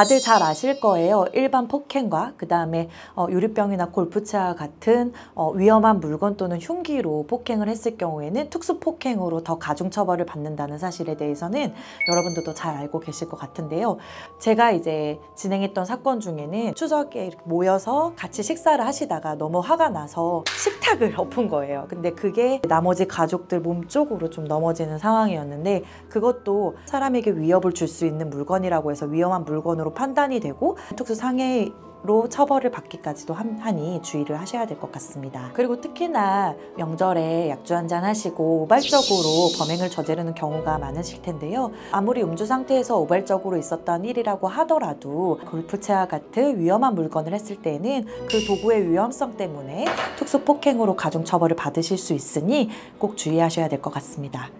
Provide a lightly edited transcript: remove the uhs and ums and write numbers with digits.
다들 잘 아실 거예요. 일반 폭행과 그 다음에 유리병이나 골프채와 같은 위험한 물건 또는 흉기로 폭행을 했을 경우에는 특수폭행으로 더 가중처벌을 받는다는 사실에 대해서는 여러분들도 잘 알고 계실 것 같은데요. 제가 이제 진행했던 사건 중에는 추석에 이렇게 모여서 같이 식사를 하시다가 너무 화가 나서 식탁을 엎은 거예요. 근데 그게 나머지 가족들 몸 쪽으로 좀 넘어지는 상황이었는데, 그것도 사람에게 위협을 줄 수 있는 물건이라고 해서 위험한 물건으로 판단이 되고 특수상해로 처벌을 받기까지도 하니 주의를 하셔야 될 것 같습니다. 그리고 특히나 명절에 약주 한잔 하시고 우발적으로 범행을 저지르는 경우가 많으실 텐데요. 아무리 음주 상태에서 우발적으로 있었던 일이라고 하더라도 골프채와 같은 위험한 물건을 했을 때는 그 도구의 위험성 때문에 특수폭행으로 가중처벌을 받으실 수 있으니 꼭 주의하셔야 될 것 같습니다.